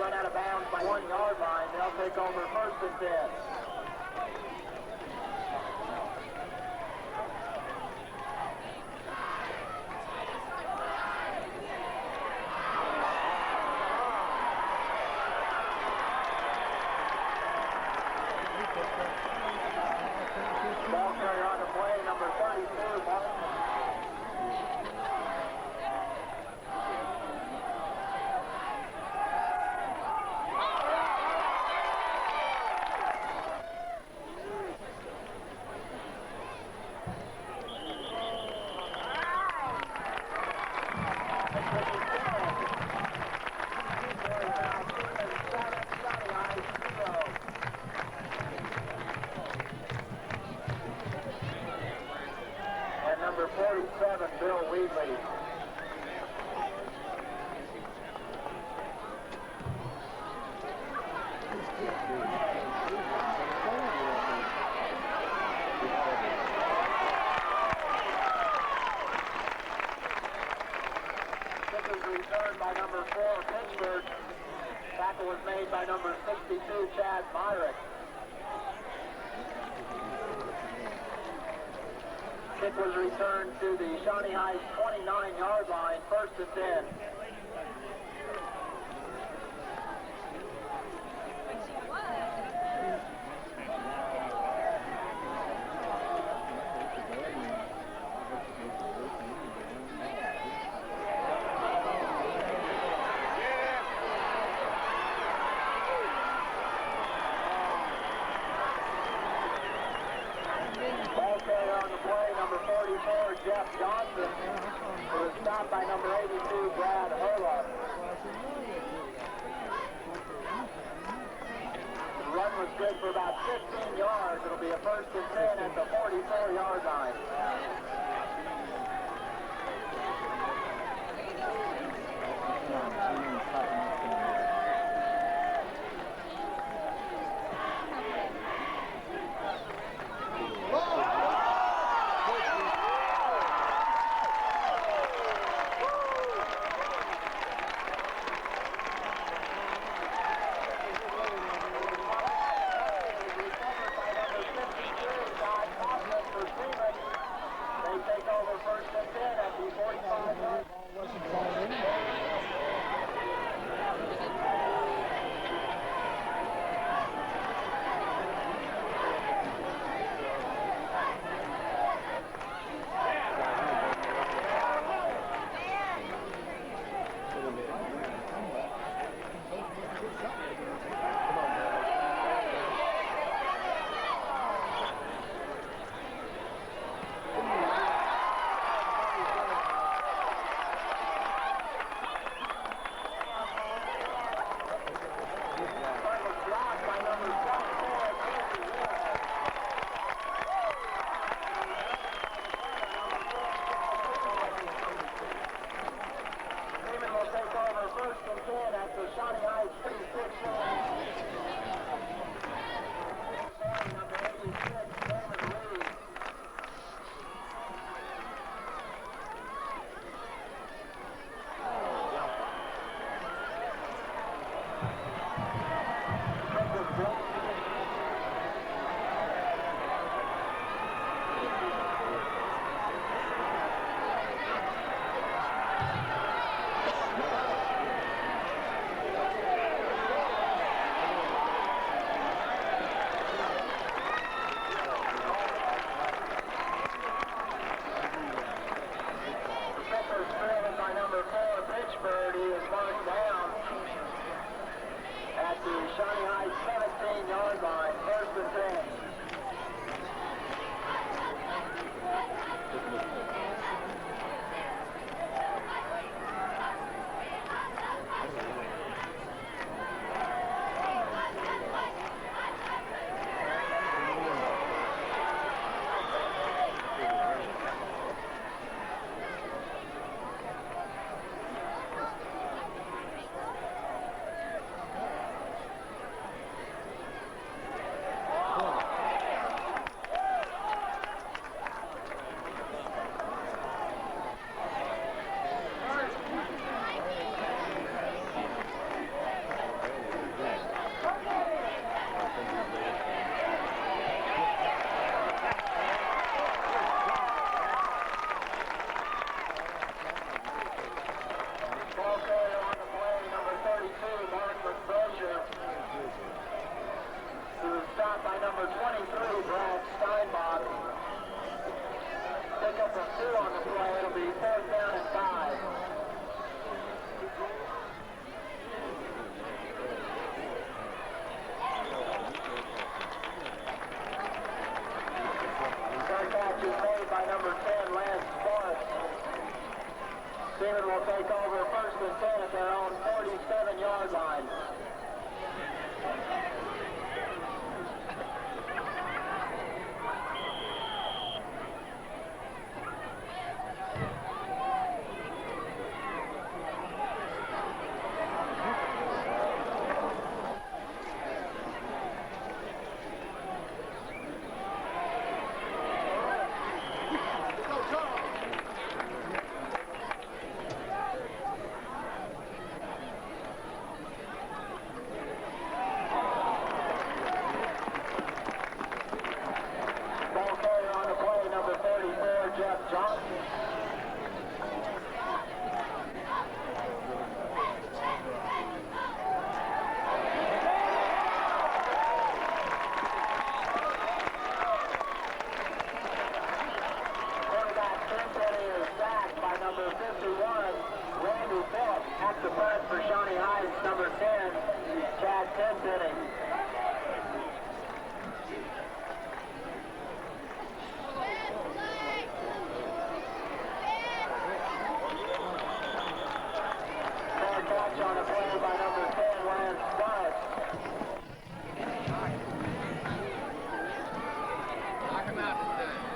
run out of bounds by 1 yard line. They'll take over first and 10. Ball carrier on the play, number 32, Martin. Number 47, Bill Wheatley. Kick is returned by number 4, Pittsburgh. Tackle was made by number 62, Chad Myrick. Kick was returned to the Shawnee High 29-yard line, first and 10. Jeff Johnson, who was stopped by number 82, Brad Hurlock. The run was good for about 15 yards. It'll be a first and 10 at the 44-yard line. Shawnee High 17-yard line, first and 10. Shawnee Heights, number 10, Chad Tenpenny. Fair catch on a play by number 10, Lance Scott. Knock him out this time.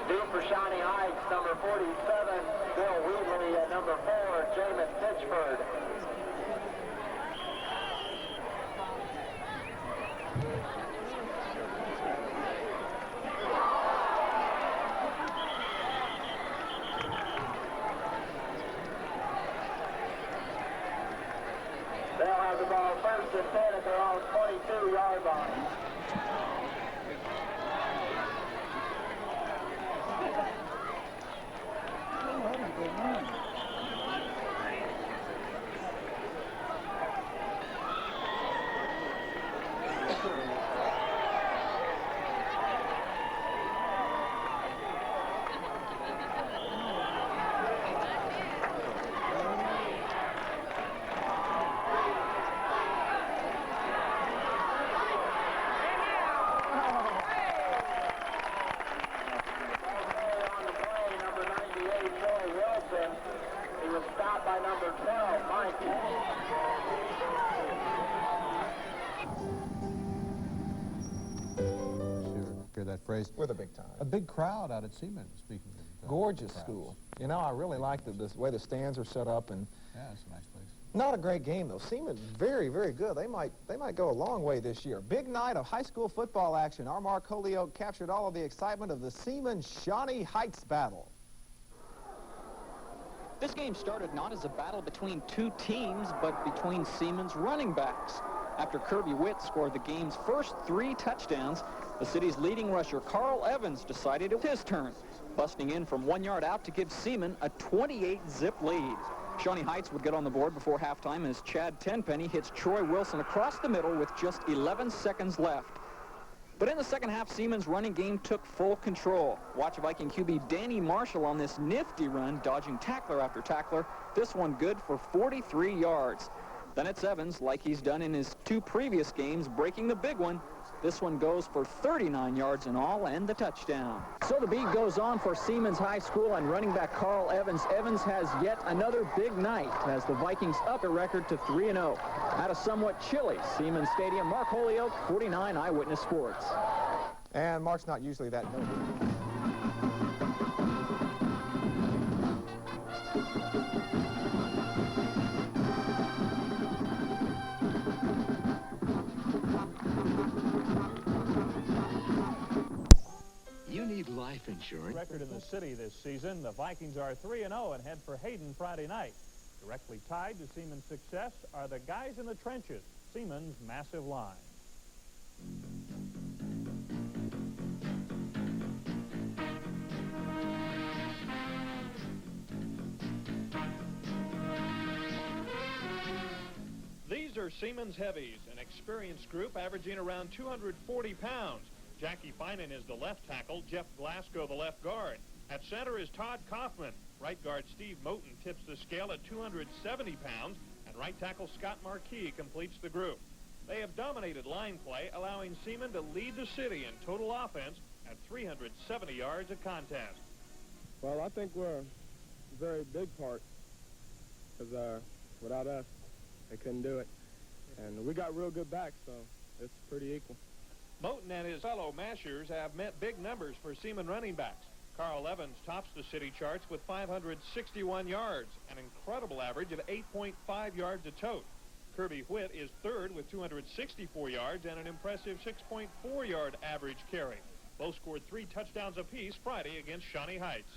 Due for Shawnee Heights, number 47, Bill Wheatley, and number 4, Jamin Pitchford. They'll have the ball first and 10 at their own 22-yard line. On the play, number 98, Troy Wilson. He was stopped by number 12, Mike. Sure, hear that phrase. We're the big time. A big crowd out at Seaman, speaking of Gorgeous crowds. school. You know, I really like the way the stands are set up, and Yeah, it's a nice place. not a great game though. Seaman very, very good. They might go a long way this year. Big night of high school football action. Our Mark Holyoke captured all of the excitement of the Seaman-Shawnee Heights battle. This game started not as a battle between two teams, but between Seaman's running backs. After Kirby Witt scored the game's first 3 touchdowns, the city's leading rusher, Carl Evans, decided it was his turn, busting in from 1 yard out to give Seaman a 28-zip lead. Shawnee Heights would get on the board before halftime as Chad Tenpenny hits Troy Wilson across the middle with just 11 seconds left. But in the second half, Seaman's running game took full control. Watch Viking QB Danny Marshall on this nifty run, dodging tackler after tackler. This one good for 43 yards. Then it's Evans, like he's done in his 2 previous games, breaking the big one. This one goes for 39 yards in all and the touchdown. So the beat goes on for Seaman's High School and running back Carl Evans. Evans has yet another big night as the Vikings up a record to 3-0. At a somewhat chilly Seaman Stadium, Mark Holyoke, 49 Eyewitness Sports. And Mark's not usually that noble. You need life insurance. Record in the city this season. The Vikings are 3-0 and head for Hayden Friday night. Directly tied to Seaman's success are the guys in the trenches, Seaman's massive line. These are Seaman's heavies, an experienced group averaging around 240 pounds. Jackie Finan is the left tackle, Jeff Glasgow the left guard. At center is Todd Kaufman. Right guard Steve Moten tips the scale at 270 pounds, and right tackle Scott Marquis completes the group. They have dominated line play, allowing Seaman to lead the city in total offense at 370 yards a contest. Well, I think we're a very big part because without us, they couldn't do it. And we got real good backs, so it's pretty equal. Moten and his fellow Mashers have met big numbers for Seaman running backs. Carl Evans tops the city charts with 561 yards, an incredible average of 8.5 yards a tote. Kirby Witt is third with 264 yards and an impressive 6.4-yard average carry. Both scored 3 touchdowns apiece Friday against Shawnee Heights.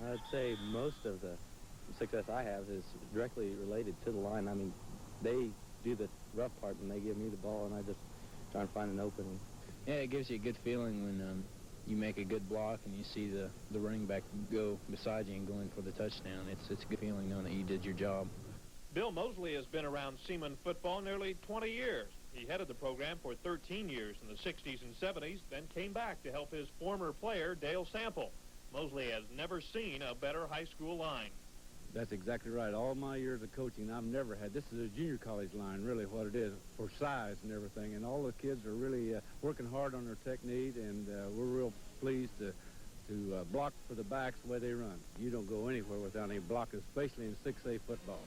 I'd say most of the success I have is directly related to the line. I mean, they do the rough part and they give me the ball, and I just try and find an opening. Yeah, it gives you a good feeling when you make a good block and you see the running back go beside you and going for the touchdown. It's a good feeling knowing that you did your job. Bill Mosley has been around Seaman football nearly 20 years. He headed the program for 13 years in the 60s and 70s, then came back to help his former player, Dale Sample. Mosley has never seen a better high school line. That's exactly right. All my years of coaching, I've never had. This is a junior college line, really, what it is, for size and everything. And all the kids are really working hard on their technique, and we're real pleased to block for the backs the way they run. You don't go anywhere without any blocking, especially in 6A football.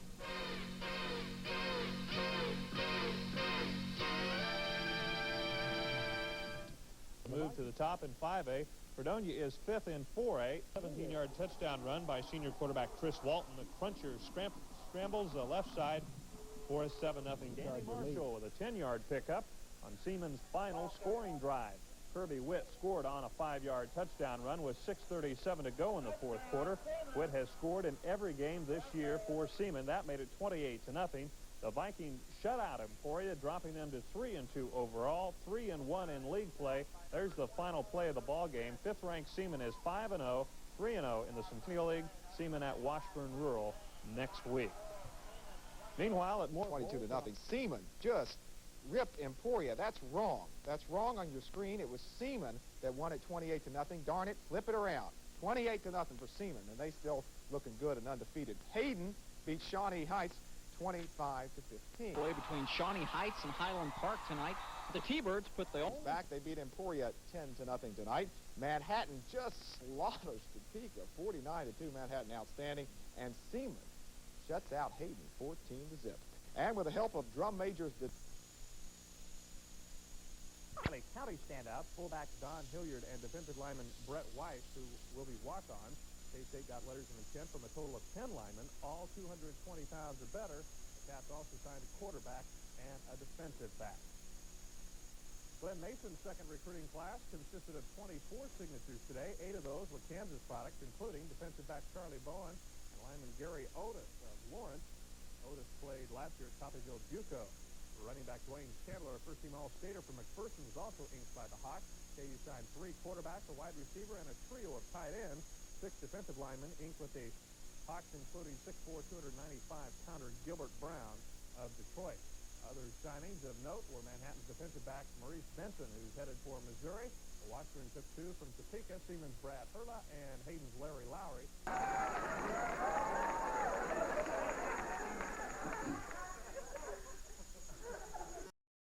Move to the top in 5A. Fredonia is 5th in 4A. 17-yard touchdown run by senior quarterback Chris Walton. The Cruncher scrambles the left side for a 7-0 game. Marshall with a 10-yard pickup on Seaman's final scoring drive. Kirby Witt scored on a 5-yard touchdown run with 6:37 to go in the fourth quarter. Witt has scored in every game this year for Seaman. That made it 28-0. The Vikings shut out Emporia, dropping them to 3-2 overall, 3-1 in league play. There's the final play of the ball game. 5th-ranked Seaman is 5-0, 3-0 in the Centennial League. Seaman at Washburn Rural next week. Meanwhile, at more 22-0. Seaman just ripped Emporia. That's wrong. That's wrong on your screen. It was Seaman that won it 28-0. Darn it, flip it around. 28-0 for Seaman, and they still looking good and undefeated. Hayden beat Shawnee Heights 25-15. Play between Shawnee Heights and Highland Park tonight. The T-Birds put the back. They beat Emporia 10-0 tonight. Manhattan just slaughters Topeka 49-2. Manhattan outstanding, and Seaman shuts out Hayden 14-0. And with the help of drum majors, County standouts, fullback Don Hilliard and defensive lineman Brett Weiss, who will be walk-ons. K-State got letters of intent from a total of 10 linemen, all 220 pounds or better. The Cats also signed a quarterback and a defensive back. Glen Mason's second recruiting class consisted of 24 signatures today. 8 of those were Kansas products, including defensive back Charlie Bowen and lineman Gary Otis of Lawrence. Otis played last year at Coffeyville JUCO. Running back Dwayne Chandler, a first-team All-Stater from McPherson, was also inked by the Hawks. KU signed 3 quarterbacks, a wide receiver, and a trio of tight ends. 6 defensive linemen inked with the Hawks, including 6'4", 295-pounder Gilbert Brown of Detroit. Other signings of note were Manhattan's defensive back Maurice Benson, who's headed for Missouri. Washburn took 2 from Topeka, Seaman's Brad Hurla, and Hayden's Larry Lowry.